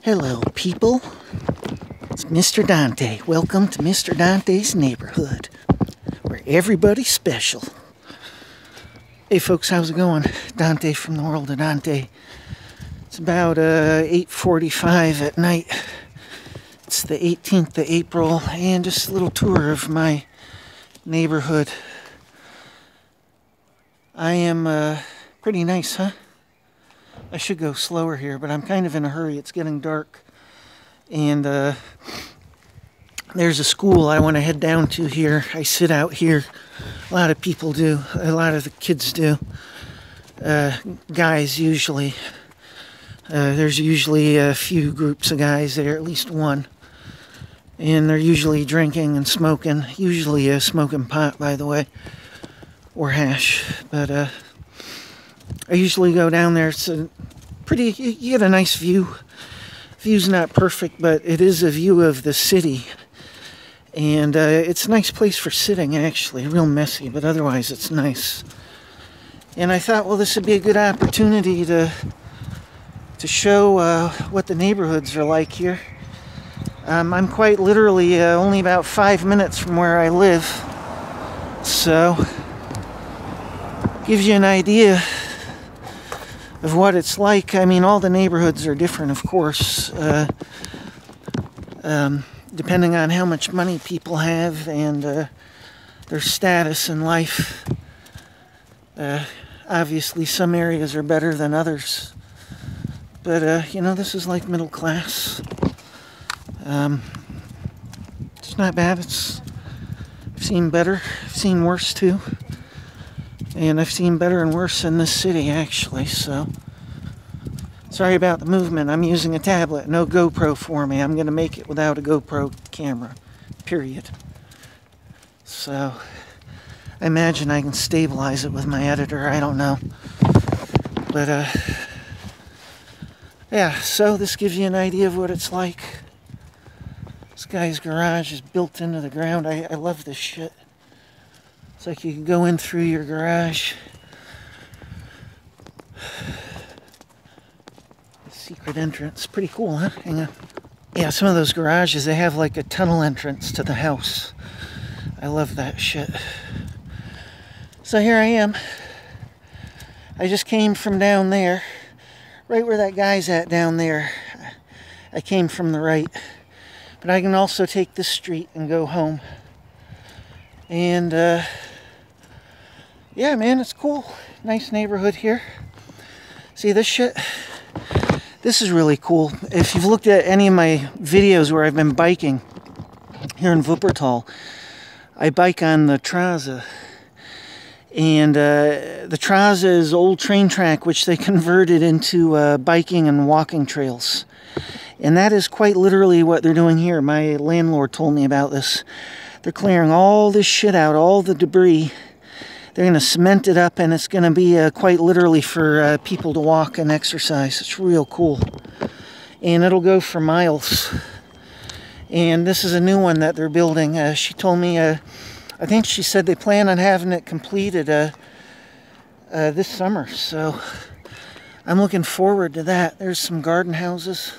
Hello, people. It's Mr. Dante. Welcome to Mr. Dante's neighborhood, where everybody's special. Hey, folks, how's it going? Dante from the world of Dante. It's about 8:45 at night. It's the 18th of April, and just a little tour of my neighborhood. I am pretty nice, huh? I should go slower here, but I'm kind of in a hurry. It's getting dark. And there's a school I want to head down to here. I sit out here. A lot of people do. A lot of the kids do. Guys, usually. There's usually a few groups of guys there, at least one. And they're usually drinking and smoking. Usually smoking pot, by the way. Or hash. But I usually go down there. It's a pretty, you get a nice view. View's not perfect, but it is a view of the city. And it's a nice place for sitting, actually. Real messy, but otherwise it's nice. And I thought, well, this would be a good opportunity to show what the neighborhoods are like here. I'm quite literally only about 5 minutes from where I live. So, gives you an idea of what it's like. I mean, all the neighborhoods are different, of course, depending on how much money people have and their status in life. Obviously, some areas are better than others, but you know, this is like middle class. It's not bad. I've seen better. I've seen worse too. And I've seen better and worse in this city, actually, so. Sorry about the movement. I'm using a tablet. No GoPro for me. I'm going to make it without a GoPro camera, period. So, I imagine I can stabilize it with my editor. I don't know. But, yeah, so this gives you an idea of what it's like. This guy's garage is built into the ground. I love this shit. It's like you can go in through your garage. Secret entrance. Pretty cool, huh? Hang on. Yeah, some of those garages, they have like a tunnel entrance to the house. I love that shit. So here I am. I just came from down there. Right where that guy's at down there. I came from the right. But I can also take this street and go home. And, yeah, man, it's cool. Nice neighborhood here. See this shit? This is really cool. If you've looked at any of my videos where I've been biking here in Wuppertal, I bike on the Trasse. And the Trasse is old train track, which they converted into biking and walking trails. And that is quite literally what they're doing here. My landlord told me about this. They're clearing all this shit out, all the debris. They're going to cement it up, and it's going to be quite literally for people to walk and exercise. It's real cool. And it'll go for miles. And this is a new one that they're building. She told me, I think she said they plan on having it completed this summer. So I'm looking forward to that. There's some garden houses.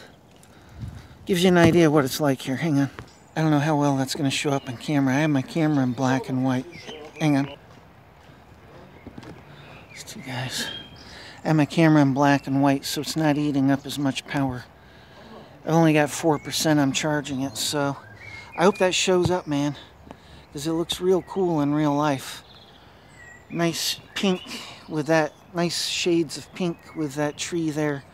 Gives you an idea of what it's like here. Hang on. I don't know how well that's going to show up on camera. I have my camera in black and white. Hang on. These two guys. I have my camera in black and white, so it's not eating up as much power. I've only got 4% I'm charging it, so I hope that shows up, man, because it looks real cool in real life. Nice pink with that, nice shades of pink with that tree there.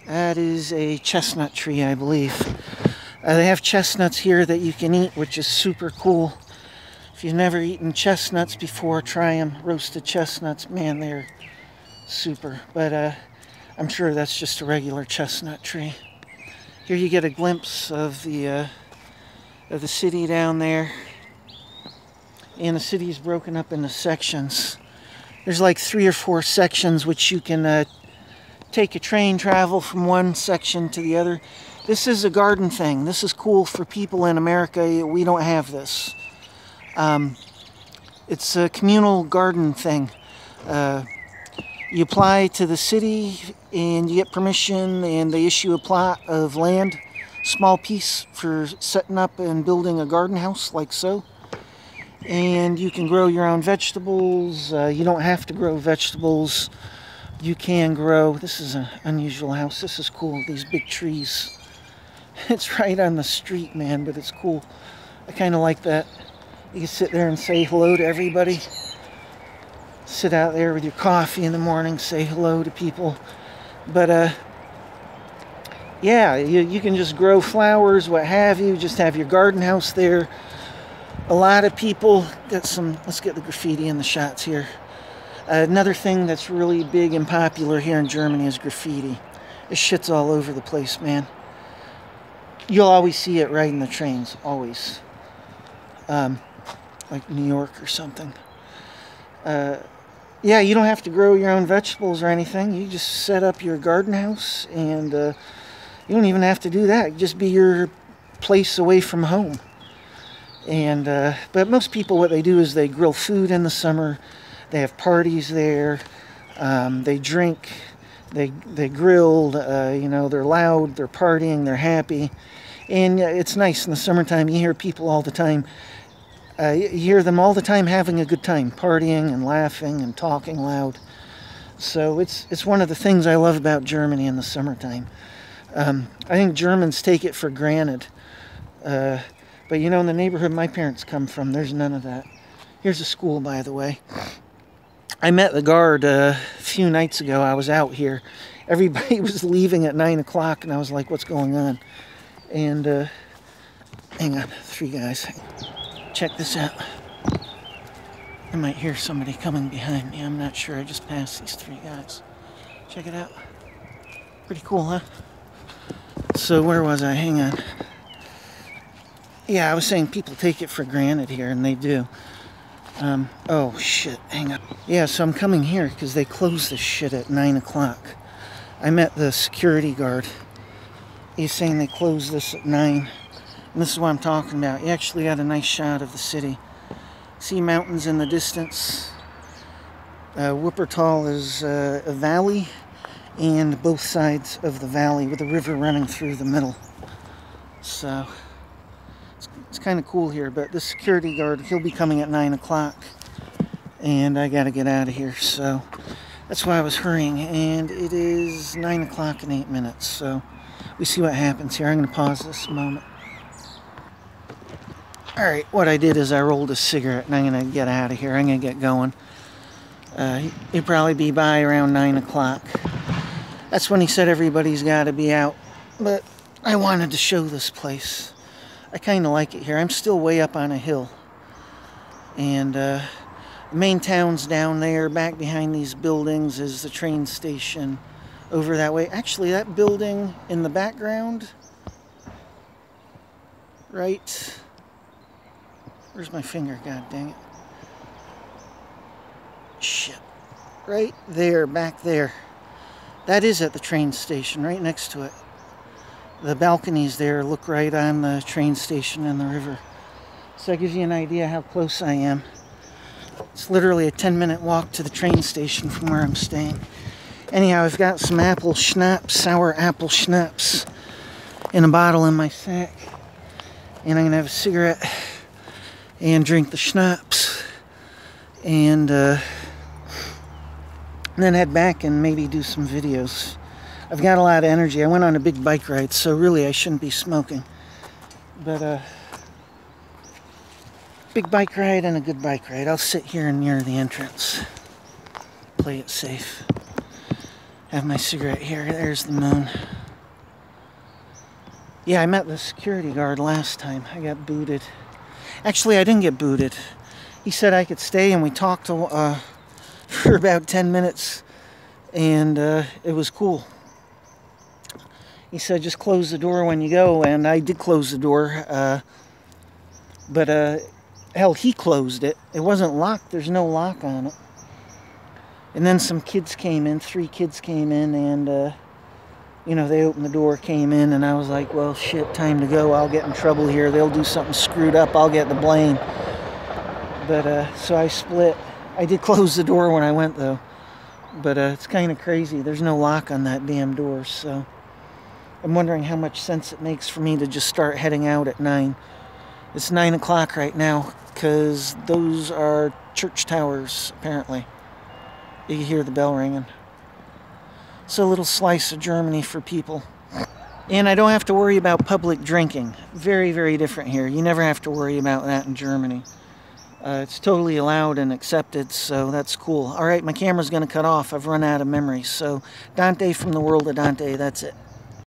That is a chestnut tree, I believe. They have chestnuts here that you can eat, which is super cool. If you've never eaten chestnuts before, try them. Roasted chestnuts, man, they're super. But I'm sure that's just a regular chestnut tree. Here you get a glimpse of the city down there. And the city is broken up into sections. There's like 3 or 4 sections which you can take a train travel from one section to the other. This is a garden thing. This is cool for people in America. We don't have this. It's a communal garden thing. You apply to the city and you get permission, and they issue a plot of land, small piece for setting up and building a garden house like so. And you can grow your own vegetables. You don't have to grow vegetables. You can grow. This is an unusual house. This is cool. These big trees. It's right on the street, man, but it's cool. I kind of like that. You can sit there and say hello to everybody. Sit out there with your coffee in the morning, say hello to people. But yeah, you can just grow flowers, what have you. Just have your garden house there. A lot of people got some. Let's get the graffiti in the shots here. Another thing that's really big and popular here in Germany is graffiti. This shit's all over the place, man. You'll always see it riding the trains, always. Like New York or something. Yeah, you don't have to grow your own vegetables or anything. You just set up your garden house, and you don't even have to do that. Just be your place away from home. And but most people, what they do is they grill food in the summer. They have parties there. They drink. They grill. You know, they're loud. They're partying. They're happy. And it's nice in the summertime. You hear people all the time. You hear them all the time having a good time, partying and laughing and talking loud. So it's one of the things I love about Germany in the summertime. I think Germans take it for granted. But you know, in the neighborhood my parents come from, there's none of that. Here's a school, by the way. I met the guard a few nights ago. I was out here. Everybody was leaving at 9 o'clock, and I was like, what's going on? And, hang on, 3 guys. Check this out. I might hear somebody coming behind me. I'm not sure. I just passed these 3 guys. Check it out. Pretty cool, huh? So where was I? Hang on. Yeah, I was saying people take it for granted here, and they do. Oh, shit. Hang on. Yeah, so I'm coming here because they close this shit at 9 o'clock. I met the security guard. He's saying they close this at 9. And this is what I'm talking about. You actually got a nice shot of the city. See mountains in the distance. Wuppertal is a valley, and both sides of the valley with a river running through the middle. So it's kind of cool here, but the security guard, he'll be coming at 9 o'clock, and I gotta get out of here, so that's why I was hurrying. And it is 9 o'clock and 8 minutes, so we see what happens here. I'm gonna pause this a moment. Alright, what I did is I rolled a cigarette, and I'm gonna get out of here. I'm gonna get going. He'll probably be by around 9 o'clock. That's when he said everybody's gotta be out, but I wanted to show this place. I kind of like it here. I'm still way up on a hill. And the main town's down there. Back behind these buildings is the train station over that way. Actually, that building in the background, right... Where's my finger? God dang it. Shit. Right there, back there. That is at the train station, right next to it. The balconies there look right on the train station and the river. So that gives you an idea how close I am. It's literally a 10-minute walk to the train station from where I'm staying. Anyhow, I've got some apple schnapps, sour apple schnapps, in a bottle in my sack. And I'm going to have a cigarette and drink the schnapps. And then head back and maybe do some videos. I've got a lot of energy. I went on a big bike ride, so really I shouldn't be smoking. But big bike ride and a good bike ride. I'll sit here near the entrance. Play it safe. Have my cigarette here. There's the moon. Yeah, I met the security guard last time. I got booted. Actually, I didn't get booted. He said I could stay, and we talked for about 10 minutes, and it was cool. He said, just close the door when you go, and I did close the door, but hell, he closed it. It wasn't locked. There's no lock on it. And then some kids came in, 3 kids came in, and, you know, they opened the door, came in, and I was like, well, shit, time to go. I'll get in trouble here. They'll do something screwed up. I'll get the blame. But, so I split. I did close the door when I went, though. But it's kind of crazy. There's no lock on that damn door, so I'm wondering how much sense it makes for me to just start heading out at 9. It's 9 o'clock right now, because those are church towers, apparently. You hear the bell ringing. It's a little slice of Germany for people. And I don't have to worry about public drinking. Very, very different here. You never have to worry about that in Germany. It's totally allowed and accepted, so that's cool. All right, my camera's going to cut off. I've run out of memory. So Dante from the world of Dante, that's it.